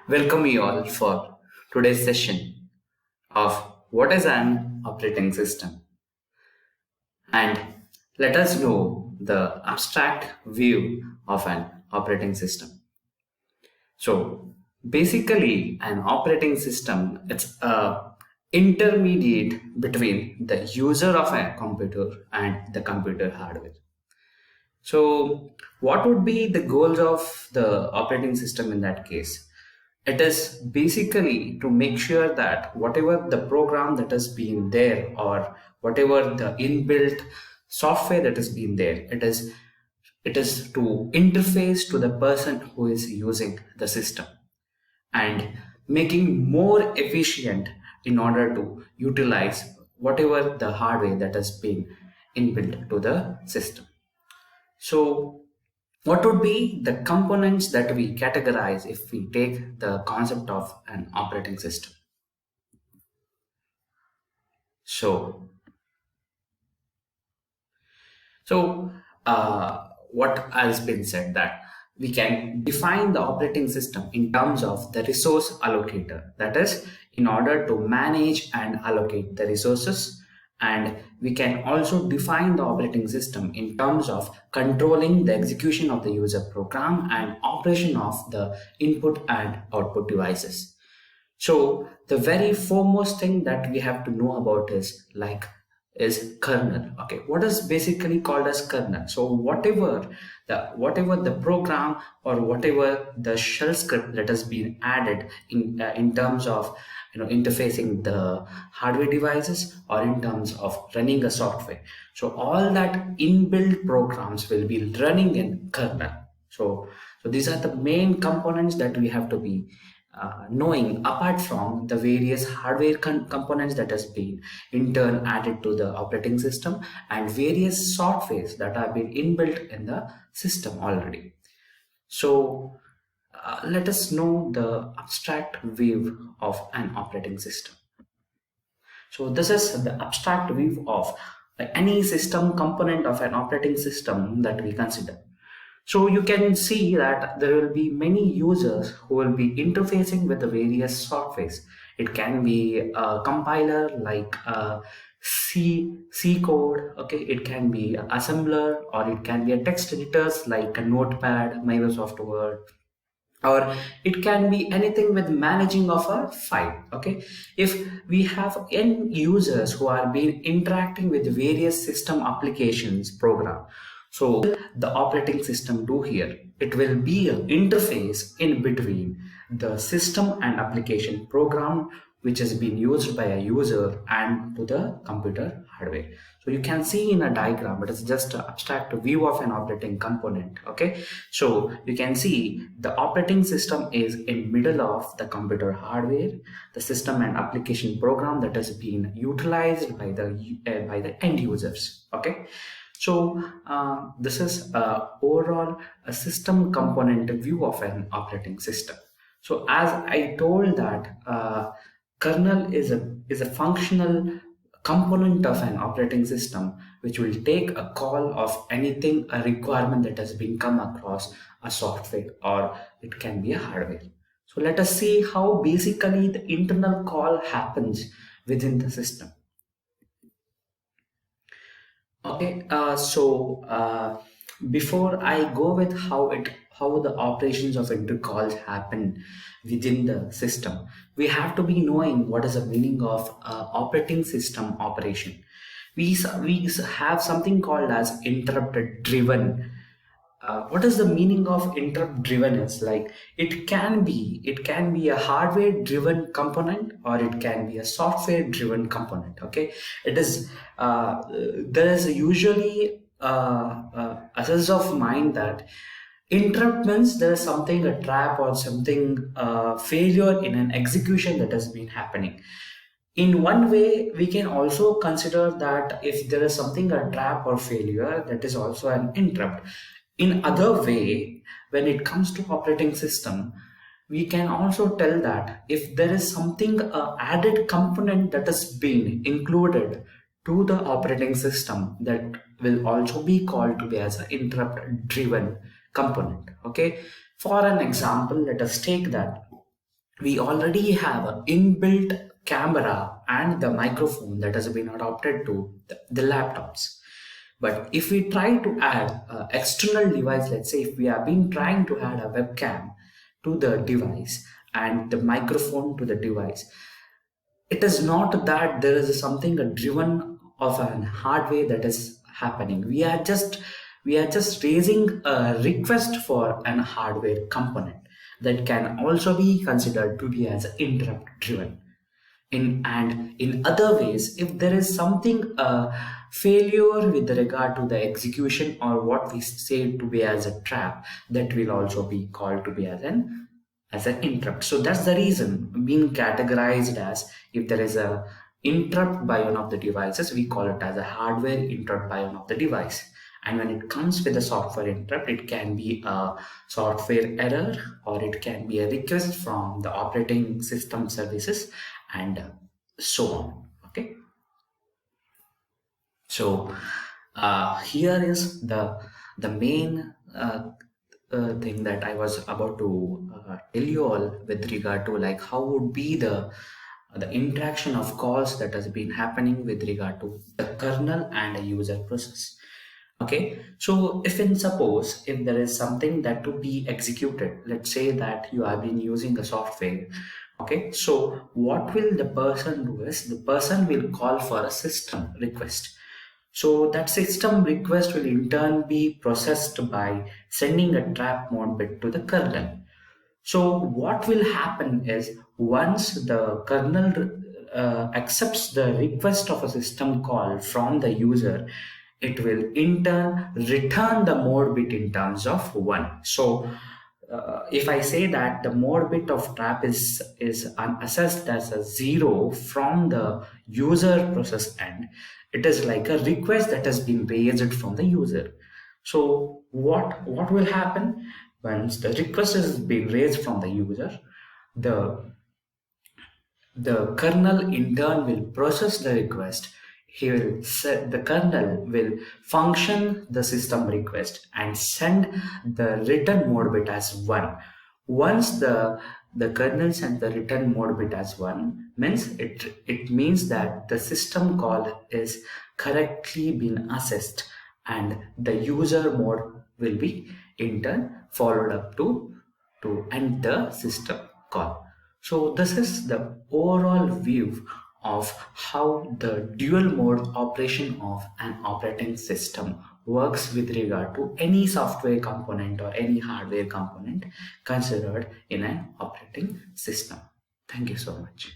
Welcome you all for today's session of what is an operating system, and let us know the abstract view of an operating system. So basically an operating system, it's a intermediate between the user of a computer and the computer hardware. So, what would be the goals of the operating system in that case? It is basically to make sure that whatever the program that has been there or whatever the inbuilt software that has been there, it is to interface to the person who is using the system and making more efficient in order to utilize whatever the hardware that has been inbuilt to the system. So, what would be the components that we categorize if we take the concept of an operating system? So, what has been said that we can define the operating system in terms of the resource allocator. That is, in order to manage and allocate the resources. And we can also define the operating system in terms of controlling the execution of the user program and operation of the input and output devices. So the very foremost thing that we have to know about is kernel. Okay, what is basically called as kernel? So whatever the program or whatever the shell script that has been added in terms of interfacing the hardware devices or in terms of running a software. So all that inbuilt programs will be running in kernel. So these are the main components that we have to be knowing, apart from the various hardware components that has been in turn added to the operating system and various softwares that have been inbuilt in the system already. So let us know the abstract view of an operating system. So this is the abstract view of any system component of an operating system that we consider. So you can see that there will be many users who will be interfacing with the various softwares. It can be a compiler like C code, okay. It can be an assembler, or it can be a text editors like a Notepad, Microsoft Word, or it can be anything with managing of a file. Okay, if we have end users who are being interacting with various system applications program, so the operating system do here, it will be an interface in between the system and application program which has been used by a user and to the computer hardware. So you can see in a diagram, it is just an abstract view of an operating component. Okay, so you can see the operating system is in middle of the computer hardware, the system and application program that has been utilized by the end users. Okay, so this is overall a system component view of an operating system. So as I told that kernel is a functional component of an operating system which will take a call of anything, a requirement that has been come across a software or it can be a hardware. So let us see how basically the internal call happens within the system. Okay, before I go with how the operations of intercalls happen within the system, we have to be knowing what is the meaning of operating system operation. We have something called as interrupt driven. What is the meaning of interrupt driven? Is like it can be a hardware driven component or it can be a software driven component. Okay, it is there is usually a sense of mind that interrupt means there is something, a trap or something, failure in an execution that has been happening. In one way, we can also consider that if there is something, a trap or failure, that is also an interrupt. In other way, when it comes to operating system, we can also tell that if there is something, added component that has been included to the operating system, that will also be called to be as an interrupt driven component. Okay, for an example, let us take that we already have an inbuilt camera and the microphone that has been adopted to the laptops. But if we try to add an external device, let's say if we have been trying to add a webcam to the device and the microphone to the device, it is not that there is something driven of an hardware that is happening. We are just raising a request for an hardware component that can also be considered to be as interrupt driven. In other ways, if there is something failure with regard to the execution or what we say to be as a trap, that will also be called to be as an interrupt. So that's the reason being categorized as, if there is a interrupt by one of the devices, we call it as a hardware interrupt by one of the device. And when it comes with a software interrupt, it can be a software error or it can be a request from the operating system services and so on. Okay. So here is the main thing that I was about to tell you all with regard to like how would be the interaction of calls that has been happening with regard to the kernel and a user process. Okay, so suppose if there is something that to be executed, let's say that you have been using a software. Okay, so what will the person do is the person will call for a system request. So that system request will in turn be processed by sending a trap mode bit to the kernel. So what will happen is once the kernel accepts the request of a system call from the user, it will in turn return the mode bit in terms of 1. So if I say that the mode bit of trap is assessed as a 0 from the user process end, it is like a request that has been raised from the user. So what will happen once the request has been raised from the user? The the kernel in turn will process the request. He will set the kernel will function the system request and send the return mode bit as 1. Once the kernel sends the return mode bit as 1, means it means that the system call is correctly been assessed and the user mode will be in turn followed up to end the system call. So this is the overall view of how the dual mode operation of an operating system works with regard to any software component or any hardware component considered in an operating system. Thank you so much.